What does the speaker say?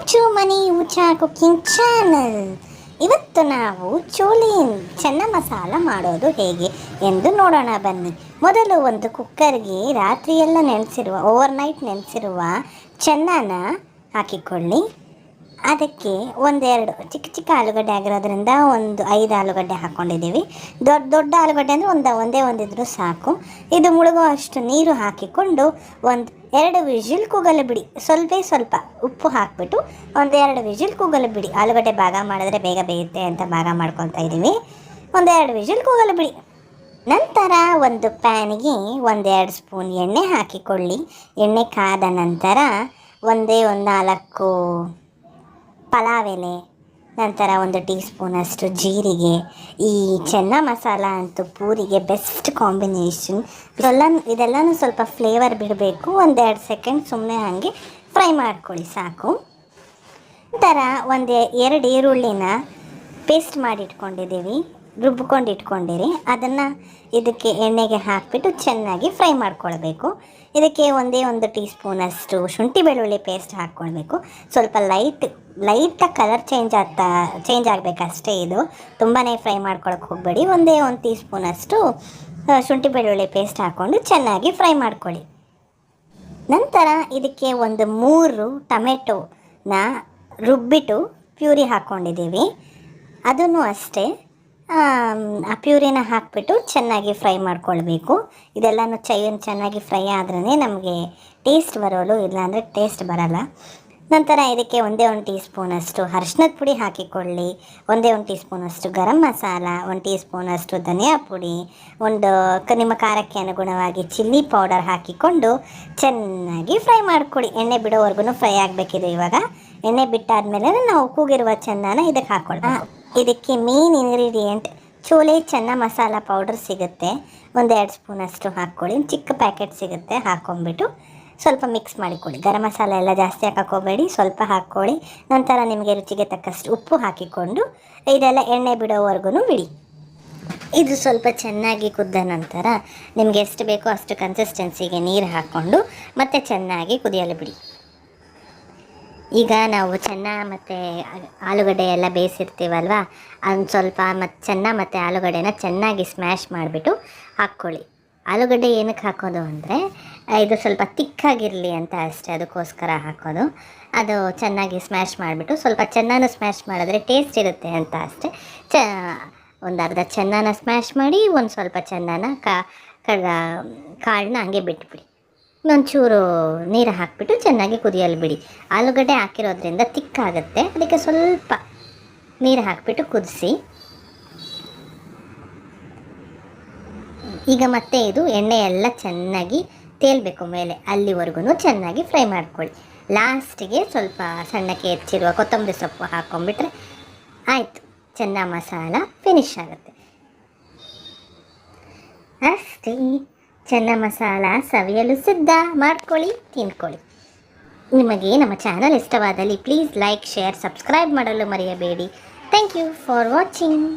To ಮನಿ ಊಚಾ cooking channel. ಇವತ್ತು ನಾವು ಚೋಲೆ ಚೆನ್ನ ಮಸಾಲ ಮಾಡೋದು ಹೇಗೆ ಎಂದು ನೋಡೋಣ ಬನ್ನಿ. ಮೊದಲು ಒಂದು ಕುಕ್ಕರ್ಗೆ ರಾತ್ರಿಯೆಲ್ಲ ಓವರ್ನೈಟ್ ನೆನೆಸಿರುವ ಚೆನ್ನನ ಹಾಕಿಕೊಳ್ಳಿ. ಅದಕ್ಕೆ ಒಂದೆರಡು ಚಿಕ್ಕ ಚಿಕ್ಕ ಆಲೂಗಡ್ಡೆ ಆಗಿರೋದ್ರಿಂದ ಒಂದು 5 ಆಲೂಗಡ್ಡೆ ಹಾಕ್ಕೊಂಡಿದ್ದೀವಿ. ದೊಡ್ಡ ಆಲೂಗಡ್ಡೆ ಅಂದರೆ ಒಂದೇ ಒಂದಿದ್ರೂ ಸಾಕು. ಇದು ಮುಳುಗೋ ಅಷ್ಟು ನೀರು ಹಾಕಿಕೊಂಡು 2 ವಿಜಿಲ್ ಕೂಗಲು ಬಿಡಿ. ಸ್ವಲ್ಪ ಉಪ್ಪು ಹಾಕಿಬಿಟ್ಟು 2 ವಿಜಿಲ್ ಕೂಗಲು ಬಿಡಿ. ಆಲೂಗಡ್ಡೆ ಭಾಗ ಮಾಡಿದ್ರೆ ಬೇಗ ಬೇಯುತ್ತೆ ಅಂತ ಭಾಗ ಮಾಡ್ಕೊತಾ ಇದ್ದೀವಿ. 2 ವಿಜಿಲ್ ಕೂಗಲು ಬಿಡಿ. ನಂತರ ಒಂದು ಪ್ಯಾನಿಗೆ 1-2 ಸ್ಪೂನ್ ಎಣ್ಣೆ ಹಾಕಿಕೊಳ್ಳಿ. ಎಣ್ಣೆ ಕಾದ ನಂತರ 4 ಪಲಾವ್ ಎಲೆ, ನಂತರ 1 ಟೀ ಸ್ಪೂನಷ್ಟು ಜೀರಿಗೆ. ಈ ಚೆನ್ನ ಮಸಾಲ ಅಂತೂ ಪೂರಿಗೆ ಬೆಸ್ಟ್ ಕಾಂಬಿನೇಷನ್. ಇದೆಲ್ಲನೂ ಸ್ವಲ್ಪ ಫ್ಲೇವರ್ ಬಿಡಬೇಕು. 1-2 ಸೆಕೆಂಡ್ ಸುಮ್ಮನೆ ಹಾಗೆ ಫ್ರೈ ಮಾಡ್ಕೊಳ್ಳಿ ಸಾಕು. ನಂತರ 2 ಈರುಳ್ಳಿನ ಪೇಸ್ಟ್ ಮಾಡಿ ಇಟ್ಕೊಂಡಿದ್ದೀವಿ, ರುಬ್ಕೊಂಡು ಇಟ್ಕೊಂಡಿರಿ. ಅದನ್ನು ಇದಕ್ಕೆ ಎಣ್ಣೆಗೆ ಹಾಕಿಬಿಟ್ಟು ಚೆನ್ನಾಗಿ ಫ್ರೈ ಮಾಡ್ಕೊಳ್ಬೇಕು. ಇದಕ್ಕೆ 1 ಟೀ ಸ್ಪೂನಷ್ಟು ಶುಂಠಿ ಬೆಳ್ಳುಳ್ಳಿ ಪೇಸ್ಟ್ ಹಾಕ್ಕೊಳ್ಬೇಕು. ಸ್ವಲ್ಪ ಲೈಟಾಗಿ ಕಲರ್ ಚೇಂಜ್ ಆಗಬೇಕಷ್ಟೇ. ಇದು ತುಂಬಾ ಫ್ರೈ ಮಾಡ್ಕೊಳಕ್ಕೆ ಹೋಗಬೇಡಿ. 1 ಟೀ ಸ್ಪೂನಷ್ಟು ಶುಂಠಿ ಬೆಳ್ಳುಳ್ಳಿ ಪೇಸ್ಟ್ ಹಾಕ್ಕೊಂಡು ಚೆನ್ನಾಗಿ ಫ್ರೈ ಮಾಡ್ಕೊಳ್ಳಿ. ನಂತರ ಇದಕ್ಕೆ 3 ಟೊಮೆಟೊನ ರುಬ್ಬಿಟ್ಟು ಪ್ಯೂರಿ ಹಾಕ್ಕೊಂಡಿದ್ದೀವಿ. ಅದನ್ನು ಅಷ್ಟೇ ಆ ಪ್ಯೂರಿನ ಹಾಕಿಬಿಟ್ಟು ಚೆನ್ನಾಗಿ ಫ್ರೈ ಮಾಡ್ಕೊಳ್ಬೇಕು. ಇದೆಲ್ಲನೂ ಚೆನ್ನಾಗಿ ಫ್ರೈ ಆದ್ರೇ ನಮಗೆ ಟೇಸ್ಟ್ ಬರೋದು, ಇಲ್ಲಾಂದರೆ ಟೇಸ್ಟ್ ಬರಲ್ಲ. ನಂತರ ಇದಕ್ಕೆ 1 ಟೀ ಸ್ಪೂನಷ್ಟು ಅರಿಶಿನದ ಪುಡಿ ಹಾಕಿಕೊಳ್ಳಿ. 1 ಟೀ ಸ್ಪೂನಷ್ಟು ಗರಂ ಮಸಾಲ, 1 ಟೀ ಸ್ಪೂನಷ್ಟು ಧನಿಯಾ ಪುಡಿ, ನಿಮ್ಮ ಖಾರಕ್ಕೆ ಅನುಗುಣವಾಗಿ ಚಿಲ್ಲಿ ಪೌಡರ್ ಹಾಕಿಕೊಂಡು ಚೆನ್ನಾಗಿ ಫ್ರೈ ಮಾಡ್ಕೊಳ್ಳಿ. ಎಣ್ಣೆ ಬಿಡೋವರೆಗೂ ಫ್ರೈ ಆಗಬೇಕಿದೆ. ಇವಾಗ ಎಣ್ಣೆ ಬಿಟ್ಟಾದಮೇಲೆ ನಾವು ಕೂಗಿರುವ ಚೆನ್ನನ ಇದಕ್ಕೆ ಹಾಕ್ಕೊಳ್ಳೋಣ. ಇದಕ್ಕೆ ಮೇನ್ ಇಂಗ್ರೀಡಿಯೆಂಟ್ ಚೋಲೆ ಚೆನ್ನ ಮಸಾಲ ಪೌಡರ್ ಸಿಗುತ್ತೆ. 1-2 ಸ್ಪೂನಷ್ಟು ಹಾಕ್ಕೊಳ್ಳಿ. ಚಿಕ್ಕ ಪ್ಯಾಕೆಟ್ ಸಿಗುತ್ತೆ, ಹಾಕ್ಕೊಂಬಿಟ್ಟು ಸ್ವಲ್ಪ ಮಿಕ್ಸ್ ಮಾಡಿಕೊಳ್ಳಿ. ಗರಂ ಮಸಾಲ ಎಲ್ಲ ಜಾಸ್ತಿ ಹಾಕೋಬೇಡಿ, ಸ್ವಲ್ಪ ಹಾಕ್ಕೊಳ್ಳಿ. ನಂತರ ನಿಮಗೆ ರುಚಿಗೆ ತಕ್ಕಷ್ಟು ಉಪ್ಪು ಹಾಕಿಕೊಂಡು ಇದೆಲ್ಲ ಎಣ್ಣೆ ಬಿಡೋವರೆಗೂ ಬಿಡಿ. ಇದು ಸ್ವಲ್ಪ ಚೆನ್ನಾಗಿ ಕುದ್ದ ನಂತರ ನಿಮಗೆ ಎಷ್ಟು ಬೇಕೋ ಅಷ್ಟು ಕನ್ಸಿಸ್ಟೆನ್ಸಿಗೆ ನೀರು ಹಾಕ್ಕೊಂಡು ಮತ್ತೆ ಚೆನ್ನಾಗಿ ಕುದಿಯಲು ಬಿಡಿ. ಈಗ ನಾವು ಚೆನ್ನ ಮತ್ತು ಆಲೂಗಡ್ಡೆ ಎಲ್ಲ ಬೇಯಿಸಿರ್ತೀವಲ್ವ, ಅದನ್ನು ಸ್ವಲ್ಪ ಚೆನ್ನ ಮತ್ತು ಆಲೂಗಡ್ಡೆನ ಚೆನ್ನಾಗಿ ಸ್ಮ್ಯಾಶ್ ಮಾಡಿಬಿಟ್ಟು ಹಾಕ್ಕೊಳ್ಳಿ. ಆಲೂಗಡ್ಡೆ ಏನಕ್ಕೆ ಹಾಕೋದು ಅಂದರೆ ಇದು ಸ್ವಲ್ಪ ತಿಕ್ಕಾಗಿರಲಿ ಅಂತ ಅಷ್ಟೇ, ಅದಕ್ಕೋಸ್ಕರ ಹಾಕೋದು. ಅದು ಚೆನ್ನಾಗಿ ಸ್ಮ್ಯಾಶ್ ಮಾಡಿಬಿಟ್ಟು ಸ್ವಲ್ಪ ಚೆನ್ನನೂ ಸ್ಮ್ಯಾಶ್ ಮಾಡಿದ್ರೆ ಟೇಸ್ಟ್ ಇರುತ್ತೆ ಅಂತ ಅಷ್ಟೇ. ಒಂದು ಅರ್ಧ ಚೆನ್ನನ ಸ್ಮ್ಯಾಶ್ ಮಾಡಿ ಸ್ವಲ್ಪ ಚೆನ್ನನ ಕಾಳನ್ನ ಹಂಗೆ ಬಿಟ್ಬಿಡಿ. ಒಂಚೂರು ನೀರು ಹಾಕಿಬಿಟ್ಟು ಚೆನ್ನಾಗಿ ಕುದಿಯಲು ಬಿಡಿ. ಆಲೂಗಡ್ಡೆ ಹಾಕಿರೋದ್ರಿಂದ ತಿಕ್ಕಾಗುತ್ತೆ, ಅದಕ್ಕೆ ಸ್ವಲ್ಪ ನೀರು ಹಾಕಿಬಿಟ್ಟು ಕುದಿಸಿ. ಈಗ ಮತ್ತೆ ಇದು ಎಣ್ಣೆ ಎಲ್ಲ ಚೆನ್ನಾಗಿ ತೇಲ್ಬೇಕು ಮೇಲೆ, ಅಲ್ಲಿವರೆಗೂ ಚೆನ್ನಾಗಿ ಫ್ರೈ ಮಾಡ್ಕೊಳ್ಳಿ. ಲಾಸ್ಟಿಗೆ ಸ್ವಲ್ಪ ಸಣ್ಣಕ್ಕೆ ಹೆಚ್ಚಿರುವ ಕೊತ್ತಂಬರಿ ಸೊಪ್ಪು ಹಾಕ್ಕೊಂಡ್ಬಿಟ್ರೆ ಆಯಿತು, ಚೆನ್ನ ಮಸಾಲ ಫಿನಿಶ್ ಆಗುತ್ತೆ ಅಷ್ಟೇ. ಚೆನ್ನ ಮಸಾಲ ಸವಿಯಲು ಸಿದ್ಧ. ಮಾಡ್ಕೊಳ್ಳಿ, ತಿನ್ಕೊಳ್ಳಿ. ನಿಮಗೆ ನಮ್ಮ ಚಾನಲ್ ಇಷ್ಟವಾದಲ್ಲಿ ಪ್ಲೀಸ್ ಲೈಕ್, ಶೇರ್, ಸಬ್ಸ್ಕ್ರೈಬ್ ಮಾಡಲು ಮರೆಯಬೇಡಿ. Thank you for watching.